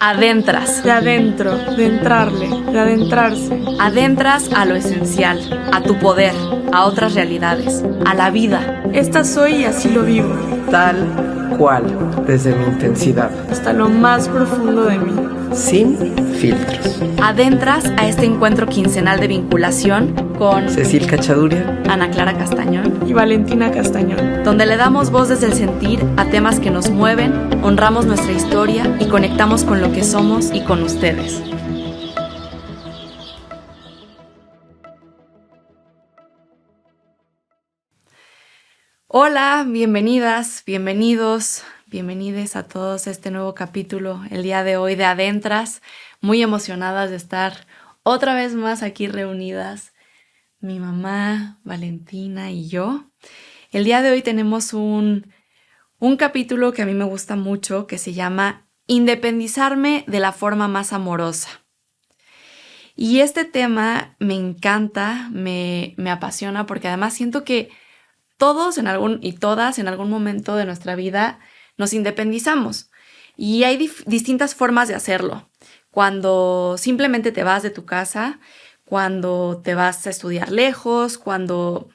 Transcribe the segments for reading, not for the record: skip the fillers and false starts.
Adentras. De adentro, de entrarle, de adentrarse. Adentras a lo esencial, a tu poder, a otras realidades, a la vida. Esta soy y así lo vivo. Tal cual, desde mi intensidad. Hasta lo más profundo de mí. Sin filtros. Adentras a este encuentro quincenal de vinculación con Cecil Cachaduria, Ana Clara Castañón, Y Valentina Castañón. donde le damos voz desde el sentir a temas que nos mueven, honramos nuestra historia y conectamos con lo que somos y con ustedes. Hola, bienvenidas, bienvenidos, bienvenides a todos a este nuevo capítulo el día de hoy de Adentras. Muy emocionadas de estar otra vez más aquí reunidas, mi mamá, Valentina y yo. El día de hoy tenemos un capítulo que a mí me gusta mucho que se llama Independizarme de la forma más amorosa. Y este tema me encanta, me apasiona porque además siento que todos y todas en algún momento de nuestra vida nos independizamos y hay distintas formas de hacerlo. Cuando simplemente te vas de tu casa, cuando te vas a estudiar lejos, cuando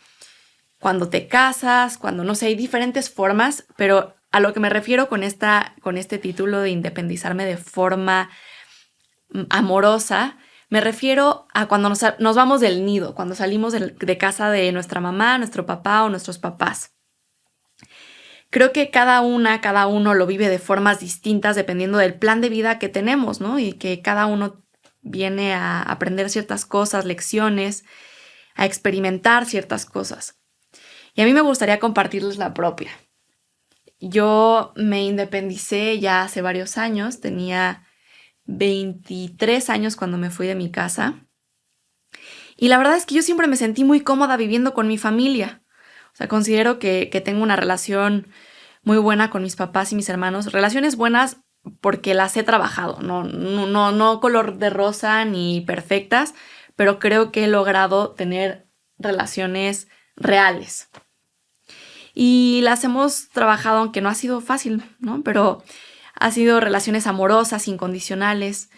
te casas, cuando no sé, hay diferentes formas, pero a lo que me refiero con este título de independizarme de forma amorosa, me refiero a cuando nos vamos del nido, cuando salimos de casa de nuestra mamá, nuestro papá o nuestros papás. Creo que cada uno lo vive de formas distintas dependiendo del plan de vida que tenemos, ¿no? Y que cada uno viene a aprender ciertas cosas, lecciones, a experimentar ciertas cosas. Y a mí me gustaría compartirles la propia. Yo me independicé ya hace varios años, tenía 23 años cuando me fui de mi casa. Y la verdad es que yo siempre me sentí muy cómoda viviendo con mi familia. O sea, considero que tengo una relación muy buena con mis papás y mis hermanos. Relaciones buenas porque las he trabajado. No color de rosa ni perfectas, pero creo que he logrado tener relaciones reales. Y las hemos trabajado, aunque no ha sido fácil, ¿no? Pero ha sido relaciones amorosas, incondicionales.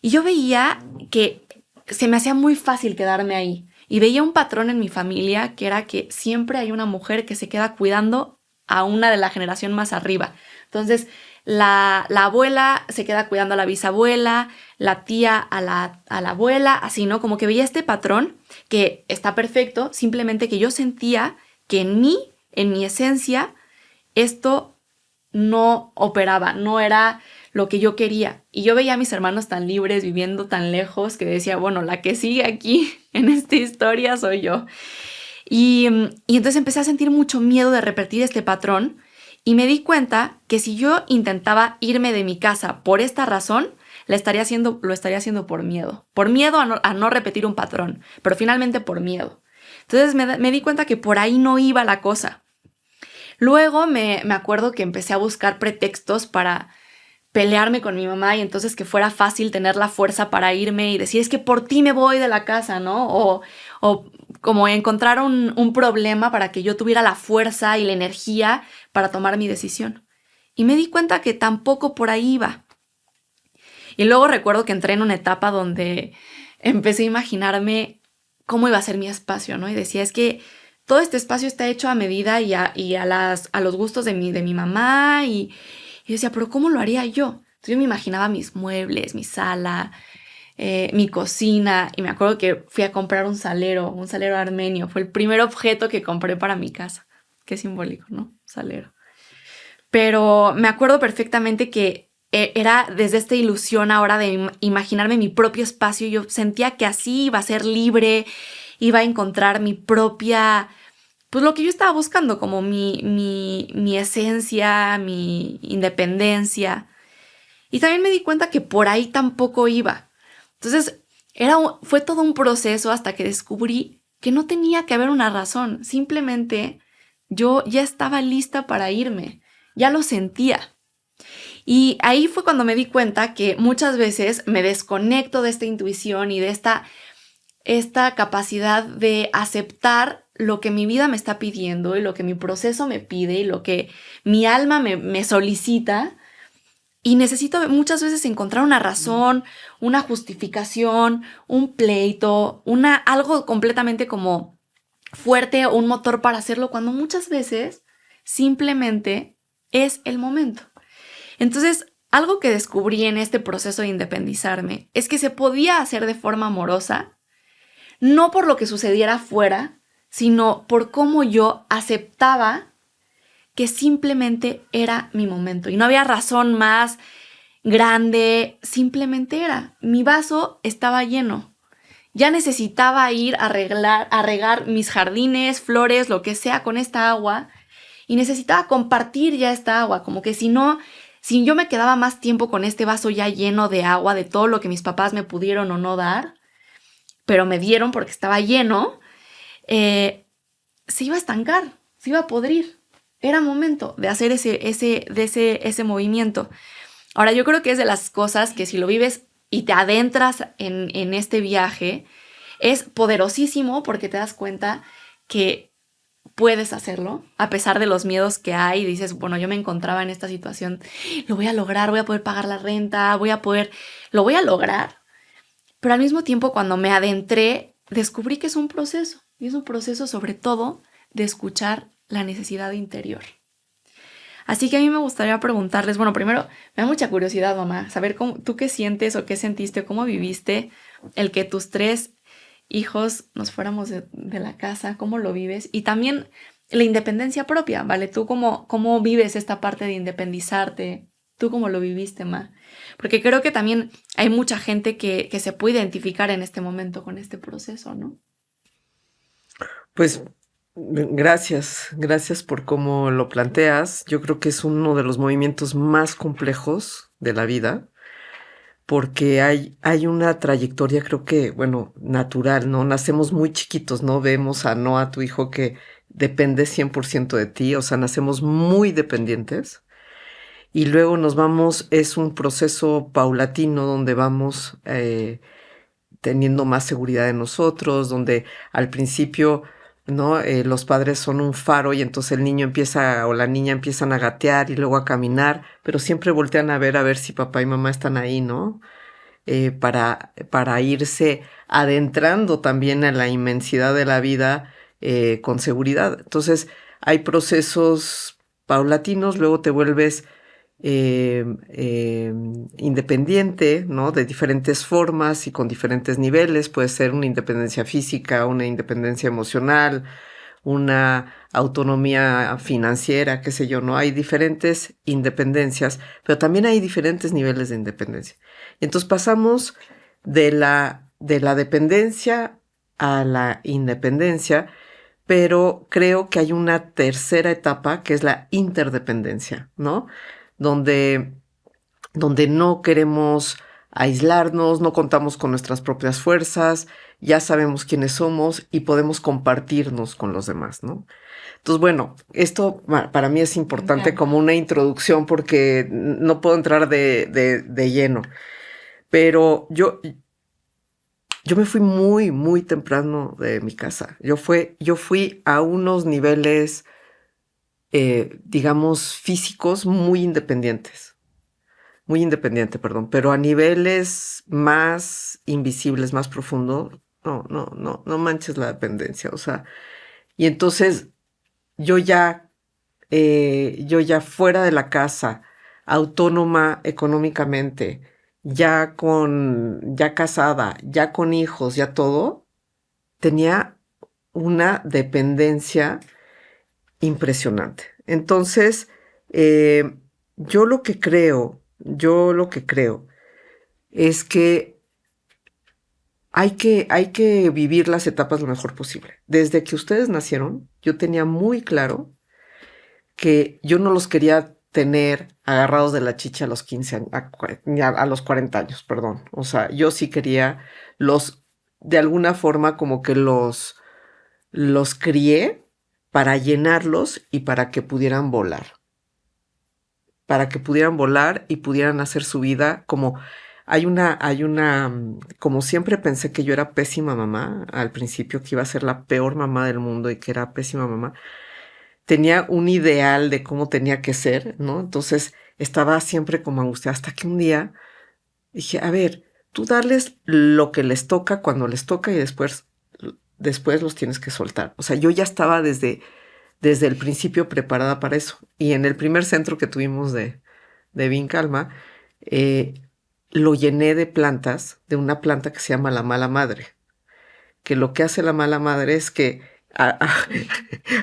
Y yo veía que se me hacía muy fácil quedarme ahí. Y veía un patrón en mi familia que era que siempre hay una mujer que se queda cuidando a una de la generación más arriba. Entonces, la abuela se queda cuidando a la bisabuela, la tía a la abuela, así, ¿no? Como que veía este patrón que está perfecto, simplemente que yo sentía que en mi esencia, esto no operaba, no era lo que yo quería. Y yo veía a mis hermanos tan libres, viviendo tan lejos, que decía, bueno, la que sigue aquí en esta historia soy yo. Y entonces empecé a sentir mucho miedo de repetir este patrón y me di cuenta que si yo intentaba irme de mi casa por esta razón, lo estaría haciendo por miedo. Por miedo a no repetir un patrón, pero finalmente por miedo. Entonces me di cuenta que por ahí no iba la cosa. Luego me acuerdo que empecé a buscar pretextos para pelearme con mi mamá y entonces que fuera fácil tener la fuerza para irme y decir, es que por ti me voy de la casa, ¿no? O como encontrar un problema para que yo tuviera la fuerza y la energía para tomar mi decisión. Y me di cuenta que tampoco por ahí iba. Y luego recuerdo que entré en una etapa donde empecé a imaginarme cómo iba a ser mi espacio, ¿no? Y decía, es que todo este espacio está hecho a medida y a los gustos de mi mamá. Y yo decía, ¿pero cómo lo haría yo? Entonces yo me imaginaba mis muebles, mi sala, mi cocina. Y me acuerdo que fui a comprar un salero armenio. Fue el primer objeto que compré para mi casa. Qué simbólico, ¿no? Salero. Pero me acuerdo perfectamente que era desde esta ilusión ahora de imaginarme mi propio espacio. Yo sentía que así iba a ser libre, iba a encontrar mi propia, pues lo que yo estaba buscando, como mi esencia, mi independencia. Y también me di cuenta que por ahí tampoco iba. Entonces, fue todo un proceso hasta que descubrí que no tenía que haber una razón. Simplemente yo ya estaba lista para irme. Ya lo sentía. Y ahí fue cuando me di cuenta que muchas veces me desconecto de esta intuición y de esta capacidad de aceptar lo que mi vida me está pidiendo y lo que mi proceso me pide y lo que mi alma me solicita Y necesito muchas veces encontrar una razón, una justificación, un pleito, algo completamente como fuerte o un motor para hacerlo, cuando muchas veces simplemente es el momento. Entonces, algo que descubrí en este proceso de independizarme es que se podía hacer de forma amorosa, no por lo que sucediera afuera, sino por cómo yo aceptaba que simplemente era mi momento. Y no había razón más grande, simplemente era. Mi vaso estaba lleno. Ya necesitaba ir a regar mis jardines, flores, lo que sea con esta agua. Y necesitaba compartir ya esta agua. Como que si yo me quedaba más tiempo con este vaso ya lleno de agua, de todo lo que mis papás me pudieron o no dar, pero me dieron porque estaba lleno, se iba a estancar, se iba a podrir. Era momento de hacer ese movimiento. Ahora, yo creo que es de las cosas que si lo vives y te adentras en este viaje, es poderosísimo porque te das cuenta que puedes hacerlo, a pesar de los miedos que hay. Dices, bueno, yo me encontraba en esta situación, lo voy a lograr, voy a poder pagar la renta, lo voy a lograr. Pero al mismo tiempo, cuando me adentré, descubrí que es un proceso. Y es un proceso sobre todo de escuchar la necesidad interior. Así que a mí me gustaría preguntarles, bueno, primero, me da mucha curiosidad, mamá, saber tú qué sientes o qué sentiste, cómo viviste el que tus 3 hijos nos fuéramos de la casa, cómo lo vives, y también la independencia propia, ¿vale? Tú cómo vives esta parte de independizarte, tú cómo lo viviste, ma. Porque creo que también hay mucha gente que se puede identificar en este momento con este proceso, ¿no? Pues gracias por cómo lo planteas. Yo creo que es uno de los movimientos más complejos de la vida, porque hay una trayectoria, creo que, bueno, natural, ¿no? Nacemos muy chiquitos, ¿no? Vemos a Noah, tu hijo, que depende 100% de ti, o sea, nacemos muy dependientes. Y luego es un proceso paulatino donde vamos teniendo más seguridad de nosotros, donde al principio, ¿no? Los padres son un faro y entonces el niño o la niña empiezan a gatear y luego a caminar, pero siempre voltean a ver si papá y mamá están ahí, ¿no? Para irse adentrando también a la inmensidad de la vida con seguridad. Entonces hay procesos paulatinos, luego te vuelves independiente, ¿no? De diferentes formas y con diferentes niveles. Puede ser una independencia física, una independencia emocional, una autonomía financiera, qué sé yo, ¿no? Hay diferentes independencias, pero también hay diferentes niveles de independencia. Entonces pasamos de la dependencia a la independencia, pero creo que hay una tercera etapa que es la interdependencia, ¿no? Donde no queremos aislarnos, no contamos con nuestras propias fuerzas, ya sabemos quiénes somos y podemos compartirnos con los demás, ¿no? Entonces, bueno, esto para mí es importante como una introducción porque no puedo entrar de lleno. Pero yo me fui muy, muy temprano de mi casa. Yo fui a unos niveles, digamos, físicos muy independiente, pero a niveles más invisibles, más profundos, no manches la dependencia, o sea, y entonces yo ya fuera de la casa, autónoma económicamente, ya casada, ya con hijos, ya todo, tenía una dependencia impresionante. Entonces, yo lo que creo es que hay que vivir las etapas lo mejor posible. Desde que ustedes nacieron, yo tenía muy claro que yo no los quería tener agarrados de la chicha a los 15 años, a los 40 años, perdón. O sea, yo sí quería de alguna forma como que los crié para llenarlos y para que pudieran volar. Para que pudieran volar y pudieran hacer su vida como... como siempre pensé que yo era pésima mamá, al principio que iba a ser la peor mamá del mundo y que era pésima mamá, tenía un ideal de cómo tenía que ser, ¿no? Entonces, estaba siempre como angustiada, hasta que un día dije, a ver, tú darles lo que les toca cuando les toca y después los tienes que soltar. O sea, yo ya estaba desde el principio preparada para eso. Y en el primer centro que tuvimos de Bien Calma, lo llené de plantas, de una planta que se llama la mala madre, que lo que hace la mala madre es que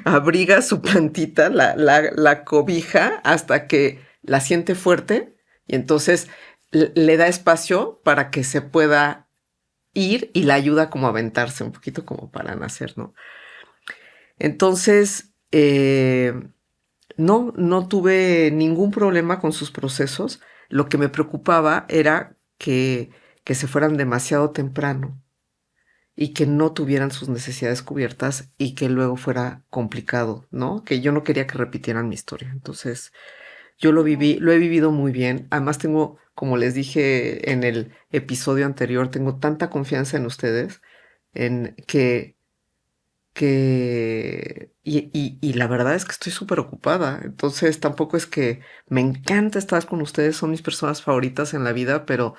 abriga su plantita, la cobija hasta que la siente fuerte y entonces le da espacio para que se pueda ir y la ayuda como a aventarse un poquito como para nacer, ¿no? Entonces, no tuve ningún problema con sus procesos. Lo que me preocupaba era que se fueran demasiado temprano y que no tuvieran sus necesidades cubiertas y que luego fuera complicado, ¿no? Que yo no quería que repitieran mi historia. Entonces, yo lo he vivido muy bien. Además tengo, como les dije en el episodio anterior, tengo tanta confianza en ustedes, en y la verdad es que estoy súper ocupada. Entonces, tampoco es que me encanta estar con ustedes, son mis personas favoritas en la vida, pero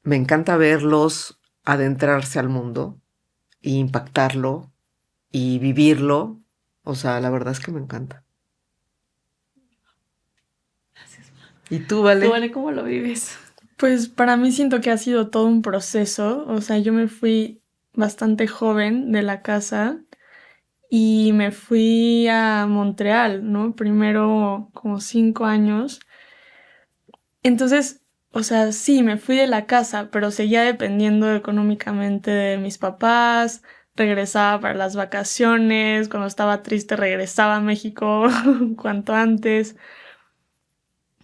me encanta verlos adentrarse al mundo e impactarlo y vivirlo. O sea, la verdad es que me encanta. Gracias. ¿Y tú, Vale? ¿Tú, Vale, cómo lo vives? Pues para mí siento que ha sido todo un proceso. O sea, yo me fui bastante joven de la casa y me fui a Montreal, ¿no? Primero como 5 años. Entonces, o sea, sí, me fui de la casa, pero seguía dependiendo económicamente de mis papás. Regresaba para las vacaciones, cuando estaba triste regresaba a México cuanto antes.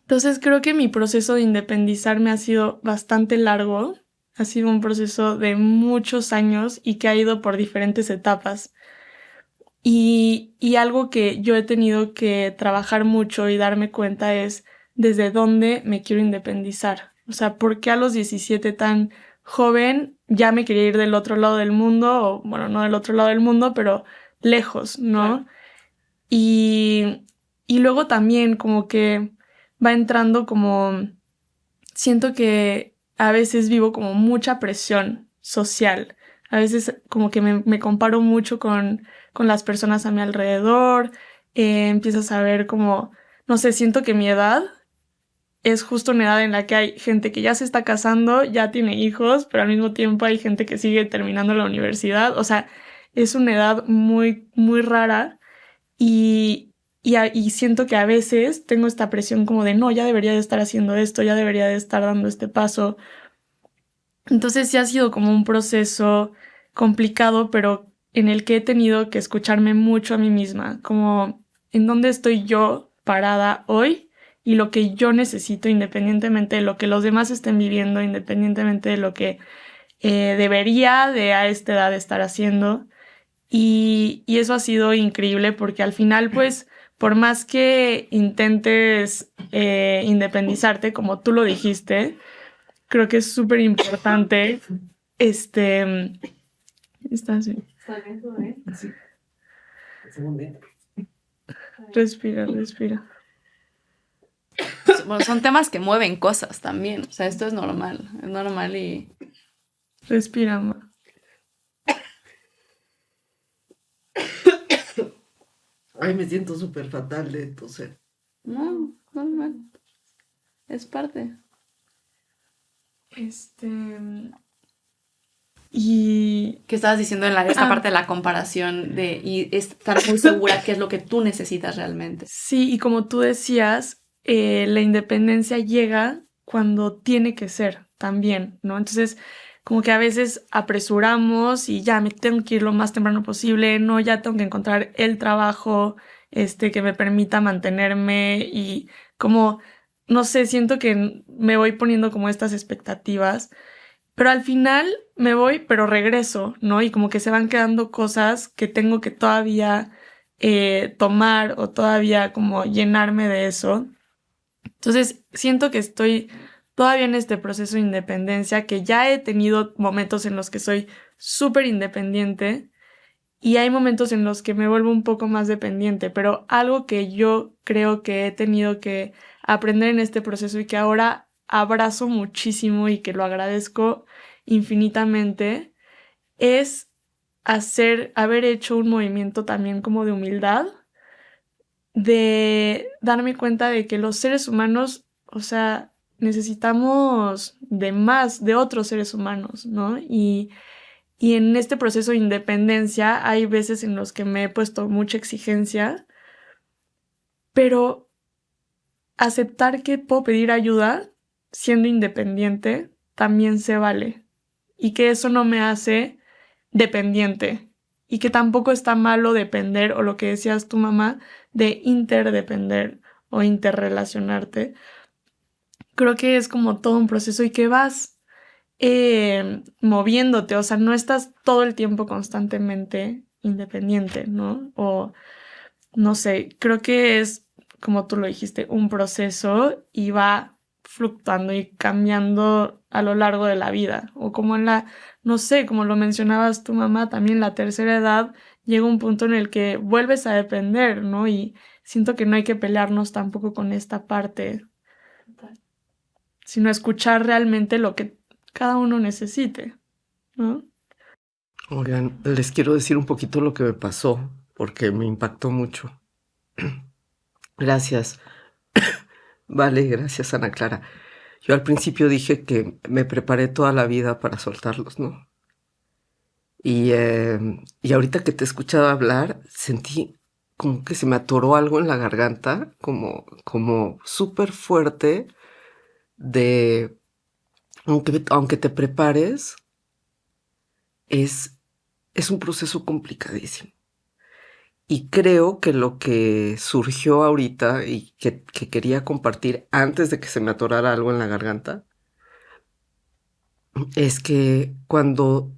Entonces creo que mi proceso de independizarme ha sido bastante largo, ha sido un proceso de muchos años y que ha ido por diferentes etapas. Y algo que yo he tenido que trabajar mucho y darme cuenta es desde dónde me quiero independizar. O sea, ¿por qué a los 17 tan joven ya me quería ir del otro lado del mundo? O bueno, no del otro lado del mundo, pero lejos, ¿no? Claro. Y luego también como que va entrando como... Siento que a veces vivo como mucha presión social. A veces como que me comparo mucho con las personas a mi alrededor. Empiezas a ver como, no sé, siento que mi edad es justo una edad en la que hay gente que ya se está casando, ya tiene hijos, pero al mismo tiempo hay gente que sigue terminando la universidad. O sea, es una edad muy, muy rara y siento que a veces tengo esta presión como de, no, ya debería de estar haciendo esto, ya debería de estar dando este paso. Entonces sí ha sido como un proceso complicado, pero en el que he tenido que escucharme mucho a mí misma, como en dónde estoy yo parada hoy y lo que yo necesito independientemente de lo que los demás estén viviendo, independientemente de lo que debería de a esta edad estar haciendo. Y eso ha sido increíble porque al final, pues, por más que intentes independizarte, como tú lo dijiste, creo que es súper importante, ¿estás bien? ¿Está bien todo bien? Sí. Respira, respira. Bueno, son temas que mueven cosas también. O sea, esto es normal y... Respira, ma. Ay, me siento súper fatal de toser. No, normal. Es parte. Y ¿Qué estabas diciendo en esta parte de la comparación y estar muy segura qué es lo que tú necesitas realmente? sí, y como tú decías, la independencia llega cuando tiene que ser también, ¿no? Entonces, como que a veces apresuramos y ya me tengo que ir lo más temprano posible, no, ya tengo que encontrar el trabajo, que me permita mantenerme y como, no sé, siento que me voy poniendo como estas expectativas, pero al final me voy, pero regreso, ¿no? Y como que se van quedando cosas que tengo que todavía tomar o todavía como llenarme de eso. Entonces, siento que estoy todavía en este proceso de independencia, que ya he tenido momentos en los que soy súper independiente y hay momentos en los que me vuelvo un poco más dependiente, pero algo que yo creo que he tenido que aprender en este proceso y que ahora abrazo muchísimo y que lo agradezco infinitamente es haber hecho un movimiento también como de humildad, de darme cuenta de que los seres humanos, o sea, necesitamos de más de otros seres humanos, ¿no? Y en este proceso de independencia hay veces en los que me he puesto mucha exigencia, pero aceptar que puedo pedir ayuda siendo independiente también se vale. Y que eso no me hace dependiente. Y que tampoco está malo depender, o lo que decías tu mamá, de interdepender o interrelacionarte. Creo que es como todo un proceso y que vas moviéndote, o sea, no estás todo el tiempo constantemente independiente, ¿no? O no sé, creo que es, como tú lo dijiste, un proceso y va fluctuando y cambiando a lo largo de la vida. O como no sé, como lo mencionabas tu mamá, también la tercera edad llega un punto en el que vuelves a depender, ¿no? Y siento que no hay que pelearnos tampoco con esta parte, sino escuchar realmente lo que cada uno necesite, ¿no? Oigan, les quiero decir un poquito lo que me pasó, porque me impactó mucho. Gracias. Vale, gracias, Ana Clara. Yo al principio dije que me preparé toda la vida para soltarlos, ¿no? Y ahorita que te he escuchado hablar, sentí como que se me atoró algo en la garganta, como súper fuerte de, aunque te prepares, es un proceso complicadísimo. Y creo que lo que surgió ahorita y que quería compartir antes de que se me atorara algo en la garganta, es que cuando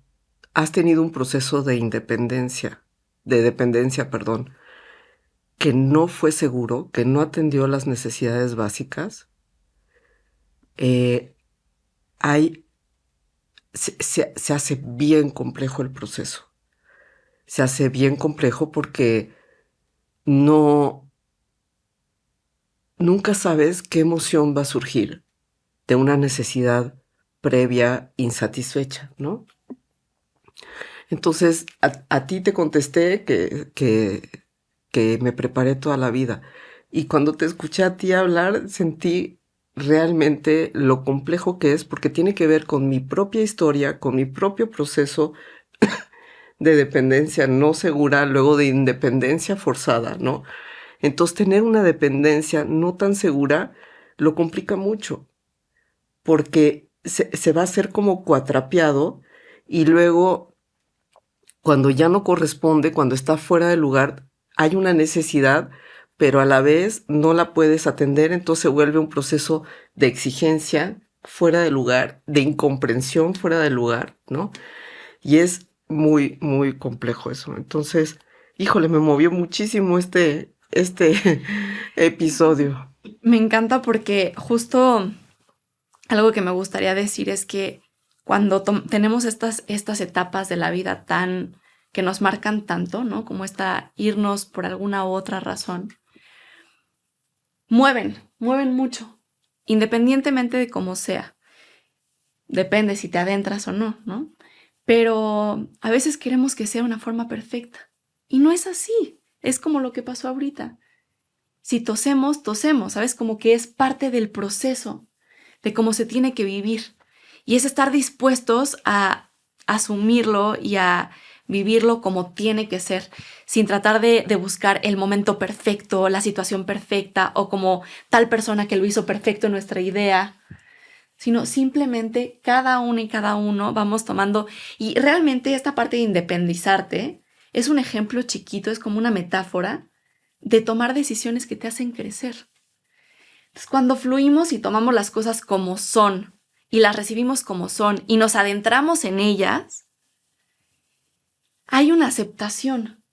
has tenido un proceso de dependencia, perdón, que no fue seguro, que no atendió las necesidades básicas, eh, hay, se hace bien complejo el proceso. Se hace bien complejo porque no, nunca sabes qué emoción va a surgir de una necesidad previa insatisfecha, ¿no? Entonces, a ti te contesté que me preparé toda la vida. Y cuando te escuché a ti hablar, sentí realmente lo complejo que es, porque tiene que ver con mi propia historia, con mi propio proceso de dependencia no segura, luego de independencia forzada, ¿no? Entonces, tener una dependencia no tan segura lo complica mucho, porque se va a hacer como cuatrapeado y luego, cuando ya no corresponde, cuando está fuera de lugar, hay una necesidad, pero a la vez no la puedes atender, entonces se vuelve un proceso de exigencia fuera de lugar, de incomprensión fuera de lugar, ¿no? Y es muy, muy complejo eso. Entonces, híjole, me movió muchísimo este episodio. Me encanta porque justo algo que me gustaría decir es que cuando tenemos estas etapas de la vida que nos marcan tanto, ¿no? Como irnos por alguna u otra razón, mueven mucho, independientemente de cómo sea. Depende si te adentras o no, ¿no? Pero a veces queremos que sea una forma perfecta. Y no es así. Es como lo que pasó ahorita. Si tosemos, ¿sabes? Como que es parte del proceso de cómo se tiene que vivir. Y es estar dispuestos a asumirlo y a vivirlo como tiene que ser, sin tratar de buscar el momento perfecto, la situación perfecta o como tal persona que lo hizo perfecto en nuestra idea, sino simplemente cada uno y cada uno vamos tomando. Y realmente esta parte de independizarte es un ejemplo chiquito, es como una metáfora de tomar decisiones que te hacen crecer. Entonces, cuando fluimos y tomamos las cosas como son y las recibimos como son y nos adentramos en ellas, hay una aceptación,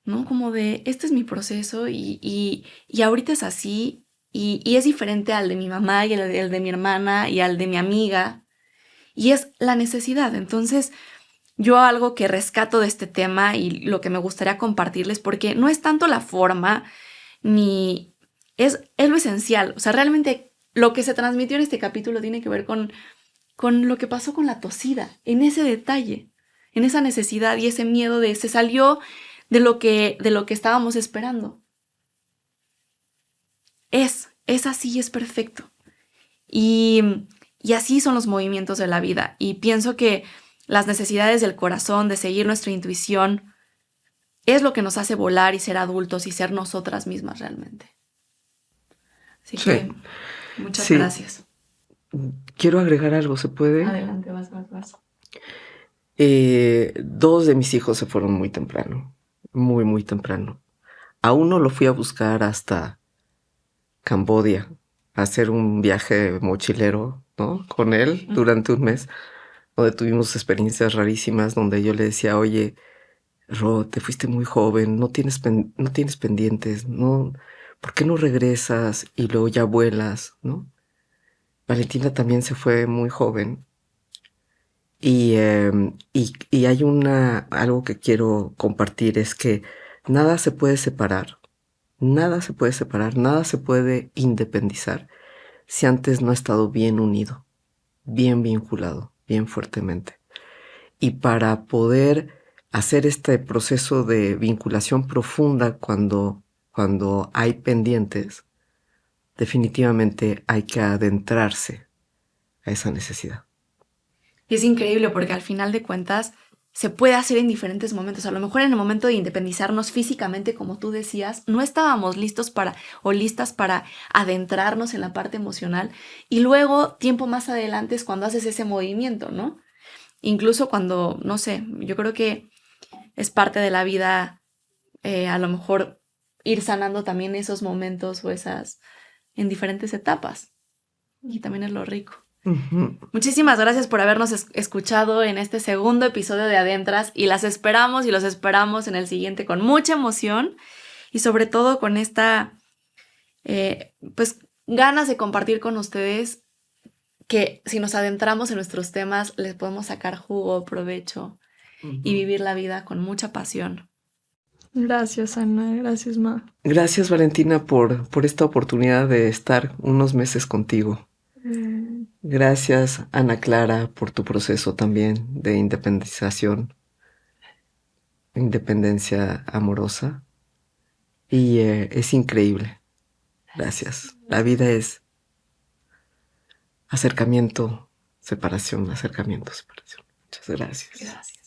¿no? Como de, este es mi proceso y ahorita es así y es diferente al de mi mamá y al de mi hermana y al de mi amiga. Y es la necesidad. Entonces, yo algo que rescato de este tema y lo que me gustaría compartirles, porque no es tanto la forma, ni es lo esencial. O sea, realmente lo que se transmitió en este capítulo tiene que ver con lo que pasó con la tosida, en ese detalle, en esa necesidad y ese miedo de se salió de lo que estábamos esperando. Es así, es perfecto. Y así son los movimientos de la vida. Y pienso que las necesidades del corazón, de seguir nuestra intuición, es lo que nos hace volar y ser adultos y ser nosotras mismas realmente. Así que muchas gracias. Quiero agregar algo, ¿se puede? Adelante, vas. 2 de mis hijos se fueron muy temprano, muy, muy temprano. A uno lo fui a buscar hasta Camboya, a hacer un viaje mochilero, ¿no? Con él durante un mes, donde tuvimos experiencias rarísimas, donde yo le decía, oye, Ro, te fuiste muy joven, no tienes pendientes, ¿no? ¿Por qué no regresas y luego ya vuelas, ¿no? Valentina también se fue muy joven. Y hay algo que quiero compartir, es que nada se puede separar, nada se puede independizar si antes no ha estado bien unido, bien vinculado, bien fuertemente. Y para poder hacer este proceso de vinculación profunda cuando hay pendientes, definitivamente hay que adentrarse a esa necesidad. Y es increíble porque al final de cuentas se puede hacer en diferentes momentos. A lo mejor en el momento de independizarnos físicamente, como tú decías, no estábamos listas para adentrarnos en la parte emocional. Y luego, tiempo más adelante es cuando haces ese movimiento, ¿no? Incluso cuando, no sé, yo creo que es parte de la vida, a lo mejor ir sanando también esos momentos o esas en diferentes etapas. Y también es lo rico. Uh-huh. Muchísimas gracias por habernos escuchado en este segundo episodio de Adentras y las esperamos y los esperamos en el siguiente con mucha emoción y sobre todo con esta pues ganas de compartir con ustedes que si nos adentramos en nuestros temas les podemos sacar jugo, provecho y vivir la vida con mucha pasión. Gracias, Ana. Gracias, Ma. Gracias, Valentina, por esta oportunidad de estar unos meses contigo. Gracias, Ana Clara, por tu proceso también de independización, independencia amorosa. Y es increíble. Gracias. La vida es acercamiento, separación, acercamiento, separación. Muchas gracias. Gracias.